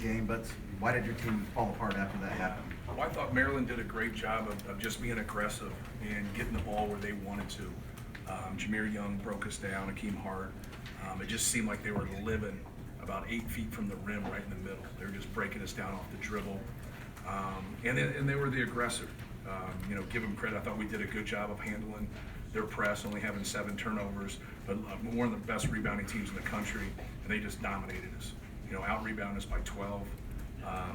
game, but why did your team fall apart after that happened? Well, I thought Maryland did a great job of just being aggressive and getting the ball where they wanted to. Jameer Young broke us down, Akeem Hart. It just seemed like they were living about 8 feet from the rim right in the middle. They were just breaking us down off the dribble. And they were the aggressor. Give them credit. I thought we did a good job of handling their press, only having 7 turnovers, but one of the best rebounding teams in the country, and they just dominated us. Out-rebounded us by 12.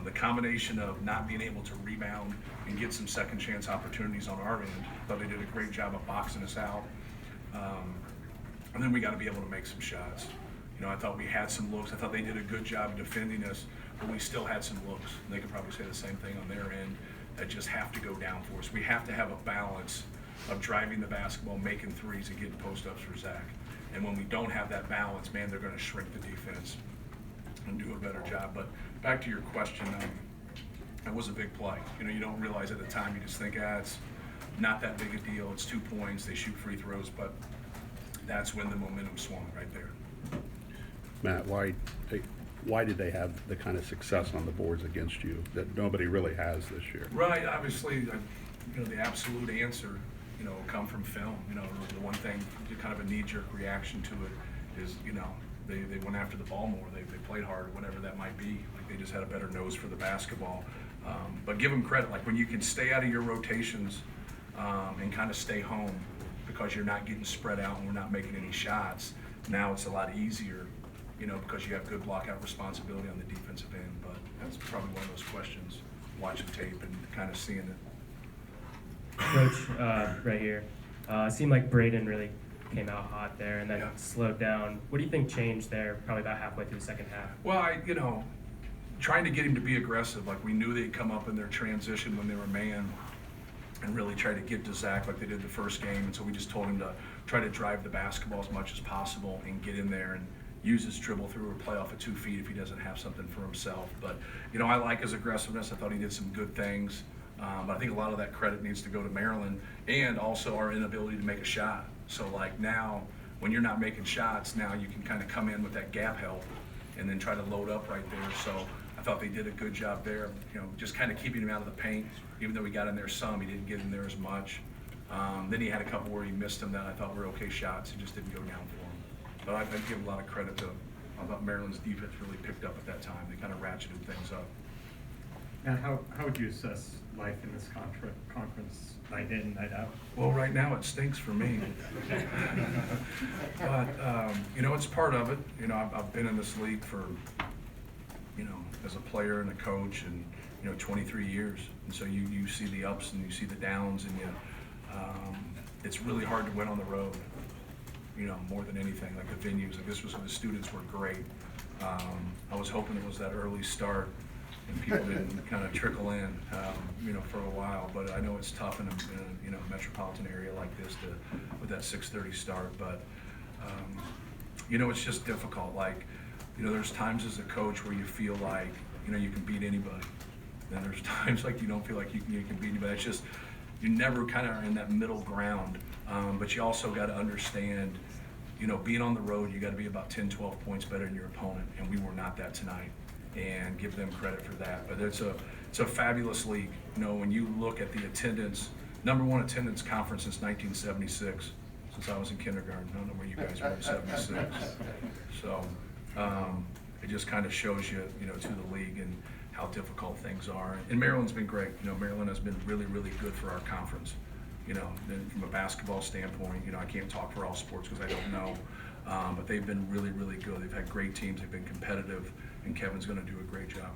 The combination of not being able to rebound and get some second chance opportunities on our end, I thought they did a great job of boxing us out. And then we got to be able to make some shots. I thought we had some looks. I thought they did a good job defending us, but we still had some looks. And they could probably say the same thing on their end that just have to go down for us. We have to have a balance of driving the basketball, making threes, and getting post-ups for Zach. And when we don't have that balance, man, they're going to shrink the defense and do a better job. But back to your question, that was a big play. You don't realize at the time, you just think, it's not that big a deal. It's 2 points, they shoot free throws, but that's when the momentum swung right there. Matt, why did they have the kind of success on the boards against you that nobody really has this year? Right, obviously, the absolute answer, will come from film. The one thing, kind of a knee-jerk reaction to it is, they went after the ball more. They played hard, whatever that might be. Like they just had a better nose for the basketball. But give them credit. Like when you can stay out of your rotations and kind of stay home because you're not getting spread out and we're not making any shots, now it's a lot easier, because you have good blockout responsibility on the defensive end. But that's probably one of those questions, watching tape and kind of seeing it. Coach, right here, it seemed like Braden really came out hot there and then slowed down. What do you think changed there probably about halfway through the second half? Well, trying to get him to be aggressive. Like we knew they'd come up in their transition when they were man and really try to get to Zach like they did the first game. And so we just told him to try to drive the basketball as much as possible and get in there and use his dribble through or play off of 2 feet if he doesn't have something for himself. But, I like his aggressiveness. I thought he did some good things. But I think a lot of that credit needs to go to Maryland and also our inability to make a shot. So like now, when you're not making shots, now you can kind of come in with that gap help and then try to load up right there. So I thought they did a good job there, just kind of keeping him out of the paint. Even though he got in there some, he didn't get in there as much. Then he had a couple where he missed them that I thought were okay shots. It just didn't go down for him. But I'd give a lot of credit to I thought Maryland's defense really picked up at that time. They kind of ratcheted things up. And how would you assess life in this conference night in, night out? Well, right now it stinks for me. But, it's part of it. I've been in this league for, as a player and a coach and, 23 years. And so you see the ups and you see the downs and it's really hard to win on the road, more than anything. Like the venues, like this was, the students were great. I was hoping it was that early start and people didn't kind of trickle in, for a while. But I know it's tough in a metropolitan area like this with that 6:30 start. But it's just difficult. Like, there's times as a coach where you feel like you can beat anybody. Then there's times like you don't feel like you can beat anybody. It's just you never kind of are in that middle ground. But you also got to understand, being on the road, you got to be about 10, 12 points better than your opponent, and we were not that tonight. And give them credit for that. But it's a fabulous league. When you look at the attendance, #1 attendance conference since 1976, since I was in kindergarten. I don't know where you guys were in '76. So it just kind of shows you, to the league and how difficult things are. And Maryland's been great. Maryland has been really, really good for our conference. Then from a basketball standpoint, I can't talk for all sports because I don't know. But they've been really, really good. They've had great teams. They've been competitive. And Kevin's going to do a great job.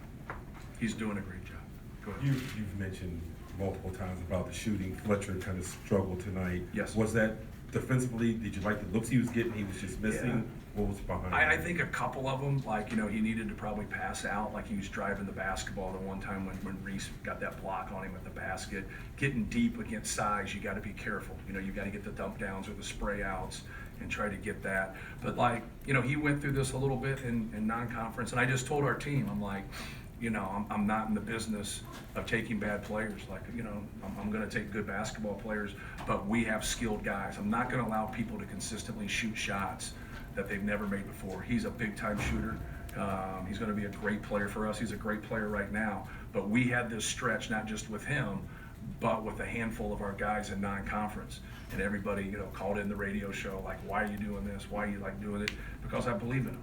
He's doing a great job. Go ahead. You've mentioned multiple times about the shooting. Fletcher kind of struggled tonight. Yes. Was that defensively? Did you like the looks he was getting? He was just missing. Yeah. What was behind I think a couple of them, like, he needed to probably pass out, like he was driving the basketball the one time when Reese got that block on him at the basket. Getting deep against size, you got to be careful. You got to get the dump downs or the spray outs and try to get that. But he went through this a little bit in non-conference, and I just told our team, I'm like, I'm not in the business of taking bad players. Like, I'm going to take good basketball players, but we have skilled guys. I'm not going to allow people to consistently shoot shots that they've never made before. He's a big-time shooter, He's going to be a great player for us. He's a great player right now. But we had this stretch, not just with him, but with a handful of our guys in non-conference. And everybody, called in the radio show, like, why are you doing this? Why are you doing it? Because I believe in them.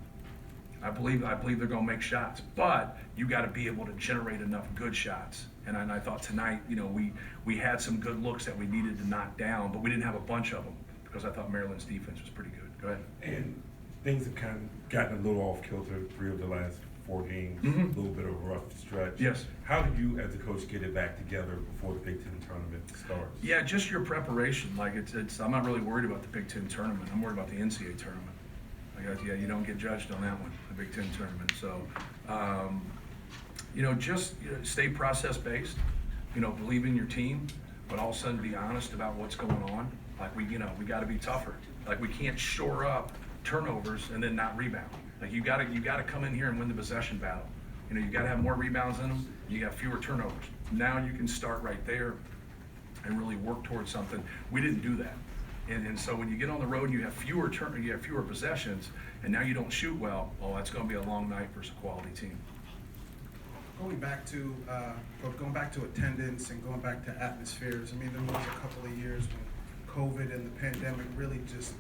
I believe they're going to make shots, but you got to be able to generate enough good shots. And I thought tonight, we had some good looks that we needed to knock down, but we didn't have a bunch of them because I thought Maryland's defense was pretty good. Go ahead. And things have kind of gotten a little off kilter 3 of the last 4 games, Mhm. a little bit of a rough stretch. Yes. How do you, as a coach, get it back together before the Big Ten tournament starts? Yeah, just your preparation. Like I'm not really worried about the Big Ten tournament. I'm worried about the NCAA tournament. Yeah, you don't get judged on that one, the Big Ten tournament. So, just stay process based. Believe in your team, but all of a sudden be honest about what's going on. Like we got to be tougher. Like we can't shore up turnovers and then not rebound. Like you got to come in here and win the possession battle. You got to have more rebounds in them. You got fewer turnovers. Now you can start right there and really work towards something. We didn't do that. And so when you get on the road and you have fewer possessions, and now you don't shoot well, that's going to be a long night versus a quality team. Going back to attendance and going back to atmospheres, I mean, there was a couple of years when COVID and the pandemic really just,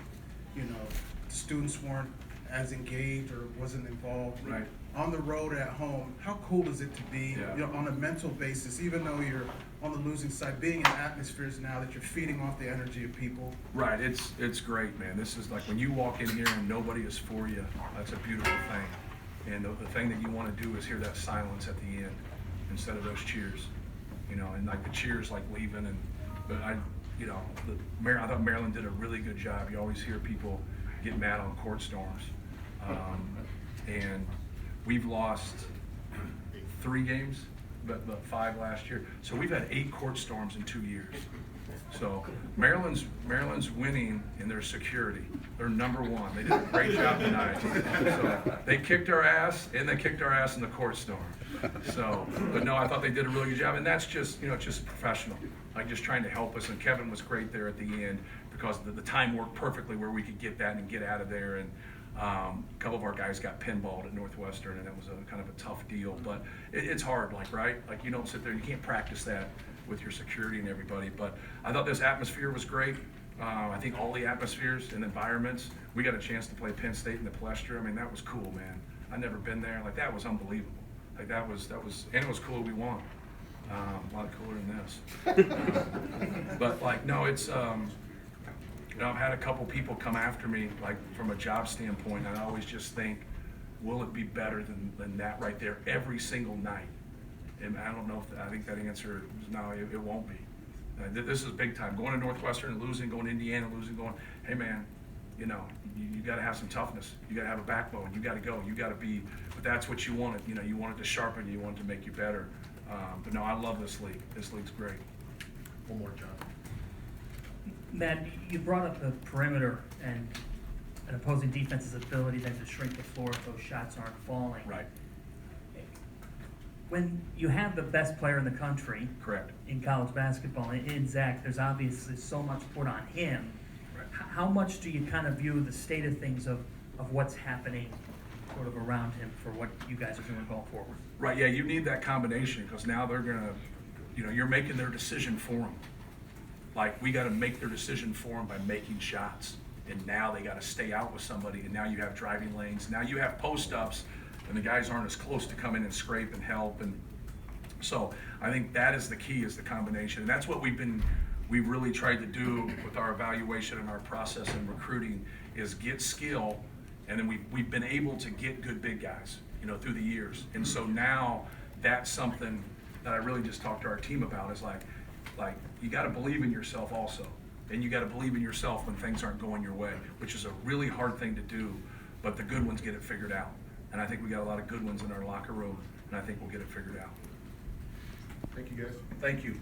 students weren't as engaged or wasn't involved. Right. On the road at home, how cool is it to be, Yeah. on a mental basis, even though you're on the losing side, being in atmospheres now that you're feeding off the energy of people? Right, it's great, man. This is like when you walk in here and nobody is for you, that's a beautiful thing. And the thing that you want to do is hear that silence at the end instead of those cheers. And like the cheers like leaving but I thought Maryland did a really good job. You always hear people get mad on court storms. And we've lost 3 games, but 5 last year. So we've had 8 court storms in 2 years. So Maryland's winning in their security. They're #1. They did a great job tonight. So they kicked our ass, and they kicked our ass in the court storm. So, but no, I thought they did a really good job, and that's just, just professional. Like just trying to help us, and Kevin was great there at the end because the time worked perfectly where we could get that and get out of there. And a couple of our guys got pinballed at Northwestern, and it was a kind of a tough deal. But it's hard, right? Like you don't sit there, you can't practice that with your security and everybody. But I thought this atmosphere was great. I think all the atmospheres and environments. We got a chance to play Penn State in the Palestra. I mean, that was cool, man. I'd never been there. Like that was unbelievable. Like that was, and it was cool. We won. A lot cooler than this. But like, no, it's. I've had a couple people come after me, like from a job standpoint, and I always just think, will it be better than that right there every single night? And I don't know I think that answer is no, it won't be. This is big time. Going to Northwestern and losing, going to Indiana and losing, going, hey man, you got to have some toughness. You got to have a backbone. You got to go. You got to be. But that's what you wanted. You wanted to sharpen you. You wanted to make you better. But no, I love this league. This league's great. One more, John. Matt, you brought up the perimeter and an opposing defense's ability then to shrink the floor if those shots aren't falling. Right. When you have the best player in the country Correct. in college basketball, in Zach, there's obviously so much put on him. Right. How much do you kind of view the state of things of what's happening sort of around him for what you guys are doing going forward? Right, yeah, you need that combination because now they're going to, you're making their decision for them. Like, we got to make their decision for them by making shots. And now they got to stay out with somebody, and now you have driving lanes. Now you have post-ups, and the guys aren't as close to come in and scrape and help. And so I think that is the key, is the combination. And that's what we've really tried to do with our evaluation and our process and recruiting, is get skill, and then we've been able to get good big guys, through the years. And so now that's something that I really just talked to our team about, is like you got to believe in yourself also. And you got to believe in yourself when things aren't going your way, which is a really hard thing to do, but the good ones get it figured out. And I think we got a lot of good ones in our locker room, and I think we'll get it figured out. Thank you, guys. Thank you.